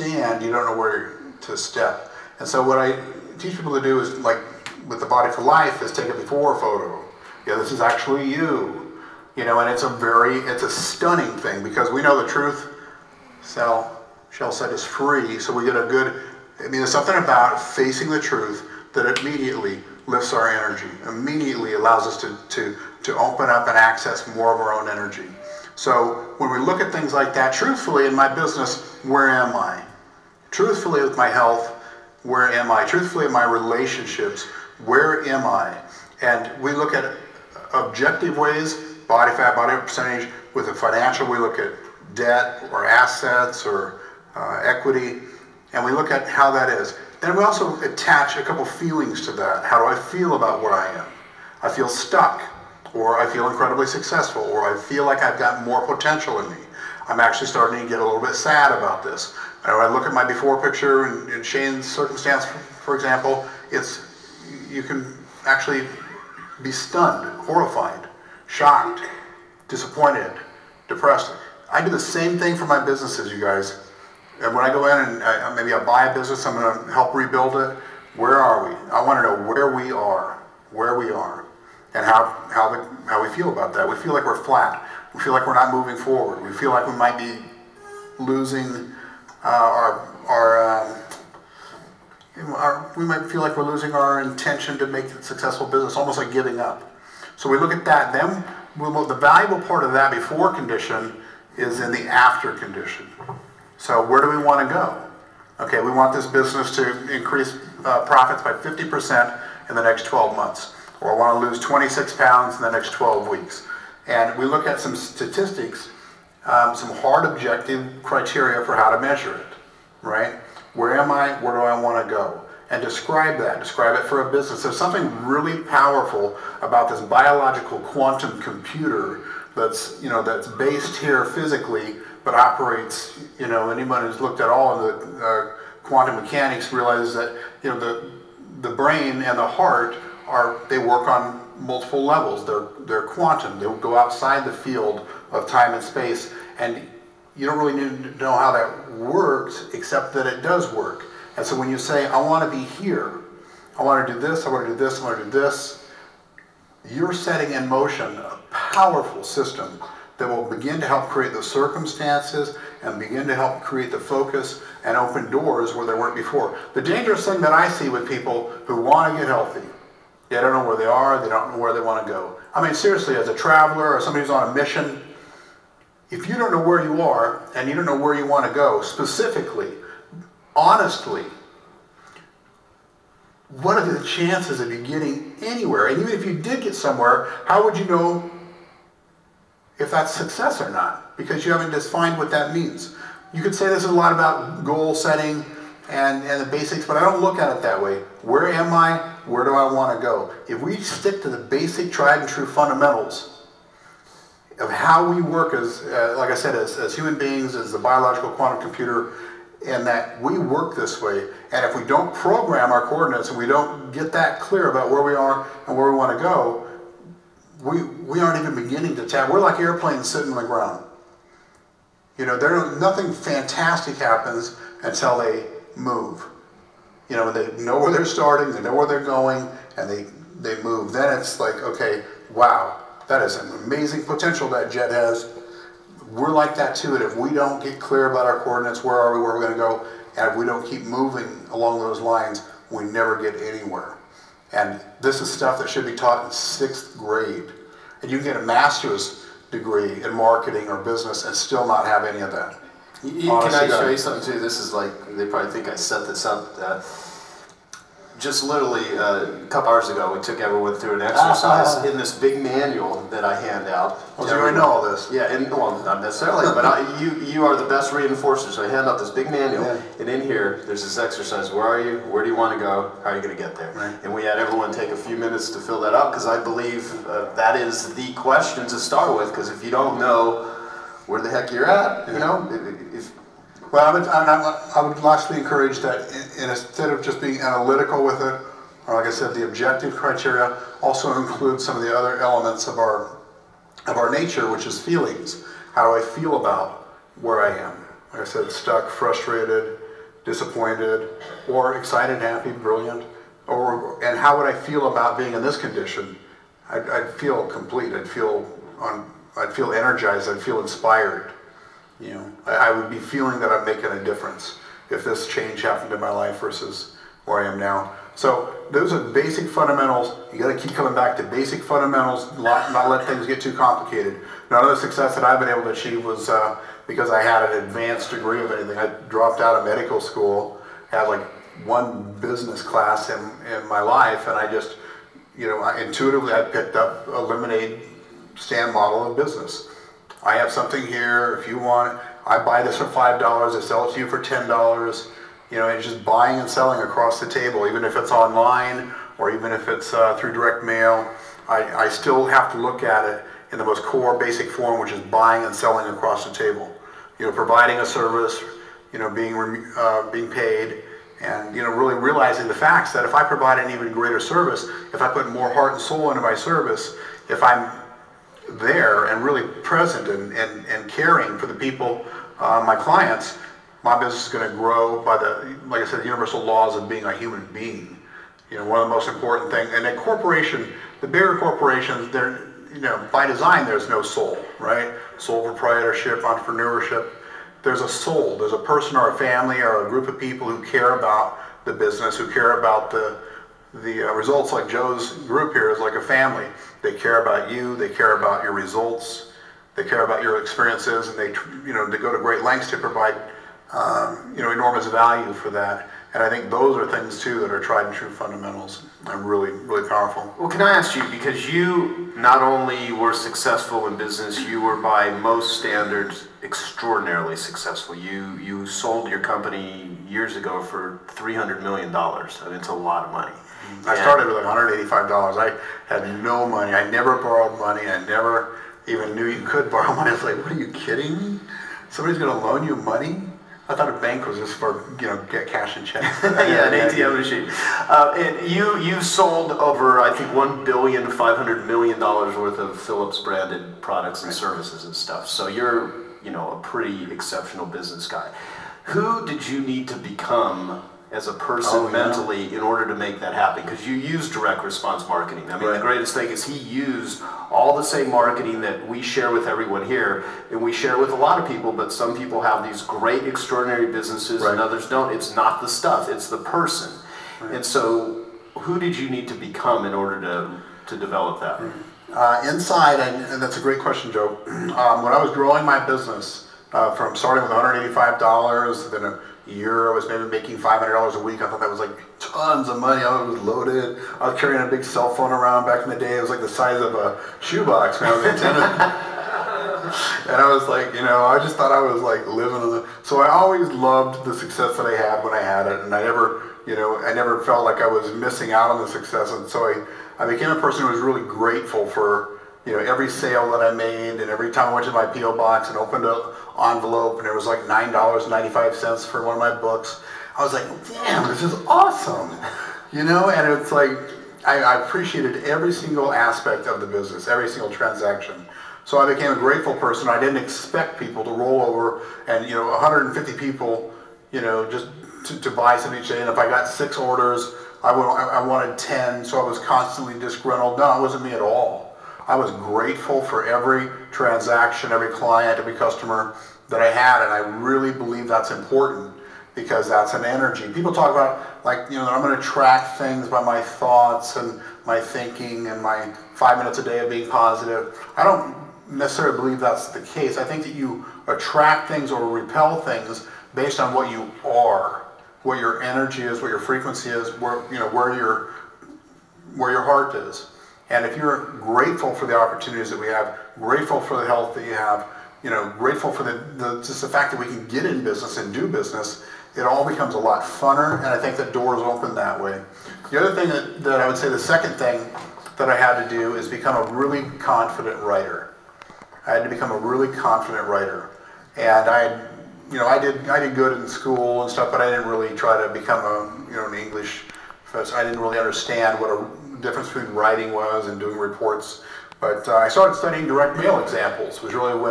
stand, you don't know where to step. And so what I teach people to do is, like with the Body for Life, is take a before photo. Yeah, this is actually you. You know, and it's a stunning thing, because we know the truth shall set us free. So we get a good, I mean, there's something about facing the truth that immediately lifts our energy, immediately allows us to open up and access more of our own energy. So when we look at things like that, truthfully in my business, where am I? Truthfully with my health, where am I? Truthfully in my relationships, where am I? And we look at objective ways, body fat, body percentage. With the financial, we look at debt or assets or equity, and we look at how that is. Then we also attach a couple feelings to that. How do I feel about where I am? I feel stuck, or I feel incredibly successful, or I feel like I've got more potential in me. I'm actually starting to get a little bit sad about this. And when I look at my before picture in Shane's circumstance, for example, you can actually be stunned, horrified, shocked, disappointed, depressed. I do the same thing for my businesses, you guys. And when I go in and maybe I buy a business, I'm going to help rebuild it. Where are we? I want to know where we are, and how we feel about that. We feel like we're flat. We feel like we're not moving forward. We feel like we might be losing we might feel like we're losing our intention to make a successful business, almost like giving up. So we look at that. Then the valuable part of that before condition is in the after condition. So where do we want to go? Okay, we want this business to increase profits by 50% in the next 12 months. Or I want to lose 26 pounds in the next 12 weeks. And we look at some statistics, some hard objective criteria for how to measure it, right? Where am I? Where do I want to go? And describe that. Describe it for a business. There's something really powerful about this biological quantum computer that's based here physically, but operates, anyone who's looked at all of the quantum mechanics realizes that, the brain and the heart they work on multiple levels. They're quantum. They go outside the field of time and space, and you don't really need to know how that works, except that it does work. And so when you say, I want to be here, I want to do this, I want to do this, I want to do this, you're setting in motion a powerful system that will begin to help create the circumstances and begin to help create the focus and open doors where there weren't before. The dangerous thing that I see with people who want to get healthy, they don't know where they are, they don't know where they want to go. I mean, seriously, as a traveler or somebody who's on a mission, if you don't know where you are and you don't know where you want to go specifically, honestly, what are the chances of you getting anywhere? And even if you did get somewhere, how would you know if that's success or not? Because you haven't defined what that means. You could say this is a lot about goal setting and the basics, but I don't look at it that way. Where am I? Where do I want to go? If we stick to the basic tried and true fundamentals of how we work as, like I said, as human beings, as the biological quantum computer, and that we work this way, and if we don't program our coordinates and we don't get that clear about where we are and where we want to go, we aren't even beginning to tap. We're like airplanes sitting on the ground. Nothing fantastic happens until they move. They know where they're starting, they know where they're going, and they move. Then it's like, okay, wow, that is an amazing potential that jet has. We're like that too, and if we don't get clear about our coordinates, where are we, where we're going to go, and if we don't keep moving along those lines, we never get anywhere. And this is stuff that should be taught in 6th grade. And you can get a master's degree in marketing or business and still not have any of that. Can I show you something too? This is like, they probably think I set this up. Just literally a couple hours ago, we took everyone through an exercise in this big manual that I hand out. Oh, so you know all this? Yeah, well, not necessarily, but you are the best reinforcer. So I hand out this big manual, and in here, there's this exercise. Where are you? Where do you want to go? How are you going to get there? Right. And we had everyone take a few minutes to fill that out, because I believe that is the question to start with, because if you don't know where the heck you're at, Well, I would lastly encourage that instead of just being analytical with it, or like I said, the objective criteria also include some of the other elements of our nature, which is feelings. How do I feel about where I am? Like I said, stuck, frustrated, disappointed, or excited, happy, brilliant, and how would I feel about being in this condition? I'd feel complete. I'd feel energized. I'd feel inspired. You know, I would be feeling that I'm making a difference if this change happened in my life versus where I am now. So those are basic fundamentals. You got to keep coming back to basic fundamentals, not let things get too complicated. None of the success that I've been able to achieve was because I had an advanced degree of anything. I dropped out of medical school, had like one business class in my life, and I just, you know, intuitively I picked up a lemonade stand model of business. I have something here, if you want, I buy this for $5, I sell it to you for $10, you know, and it's just buying and selling across the table, even if it's online or even if it's through direct mail. I still have to look at it in the most core basic form, which is buying and selling across the table. You know, providing a service, you know, being paid, and, you know, really realizing the facts that if I provide an even greater service, if I put more heart and soul into my service, if I'm there and really present and caring for the people, my clients, my business is going to grow by the, like I said, the universal laws of being a human being. You know, one of the most important things, and a corporation, the bigger corporations, they're, you know, by design there's no soul, right? Sole proprietorship, entrepreneurship. There's a soul, there's a person or a family or a group of people who care about the business, who care about the results. Like Joe's group here is like a family. They care about you, they care about your results, they care about your experiences, and they, you know, they go to great lengths to provide, you know, enormous value for that. And I think those are things too that are tried and true fundamentals and really, really powerful. Well, can I ask you, because you not only were successful in business, you were by most standards extraordinarily successful. You sold your company years ago for $300 million. I mean, it's a lot of money. I started with like $185. I had no money. I never borrowed money. I never even knew you could borrow money. I was like, what, are you kidding me? Somebody's going to loan you money? I thought a bank was just for, you know, get cash and checks. Yeah, an ATM machine. And you sold over, I think, $1.5 billion worth of Phillips branded products and services and stuff. So you're, you know, a pretty exceptional business guy. Who did you need to become as a person mentally in order to make that happen? Because you use direct response marketing. I mean, the greatest thing is he used all the same marketing that we share with everyone here, and we share with a lot of people, but some people have these great, extraordinary businesses and others don't. It's not the stuff, it's the person. And so who did you need to become in order to develop that? Inside, and that's a great question, Joe. When I was growing my business, from starting with $185, then a year I was maybe making $500 a week. I thought that was like tons of money. I was loaded. I was carrying a big cell phone around back in the day. It was like the size of a shoebox when I was in tennis. And I was like, you know, I just thought I was like living on the. So I always loved the success that I had when I had it, and I never, you know, I never felt like I was missing out on the success. And so I became a person who was really grateful for, you know, every sale that I made, and every time I went to my P.O. box and opened an envelope and it was like $9.95 for one of my books, I was like, damn, this is awesome, you know. And it's like I appreciated every single aspect of the business, every single transaction. So I became a grateful person. I didn't expect people to roll over and, you know, 150 people, you know, just to buy something each day. And if I got 6 orders, I wanted 10, so I was constantly disgruntled. No, it wasn't me at all. I was grateful for every transaction, every client, every customer that I had, and I really believe that's important because that's an energy. People talk about, like, you know, I'm going to track things by my thoughts and my thinking and my 5 minutes a day of being positive. I don't necessarily believe that's the case. I think that you attract things or repel things based on what you are, what your energy is, what your frequency is, where, you know, where your heart is. And if you're grateful for the opportunities that we have, grateful for the health that you have, you know, grateful for just the fact that we can get in business and do business, it all becomes a lot funner, and I think that doors open that way. The other thing that I would say, the second thing that I had to do is become a really confident writer. I had to become a really confident writer. And I did good in school and stuff, but I didn't really try to become an English professor. I didn't really understand what a difference between writing was and doing reports. But I started studying direct mail examples, was really when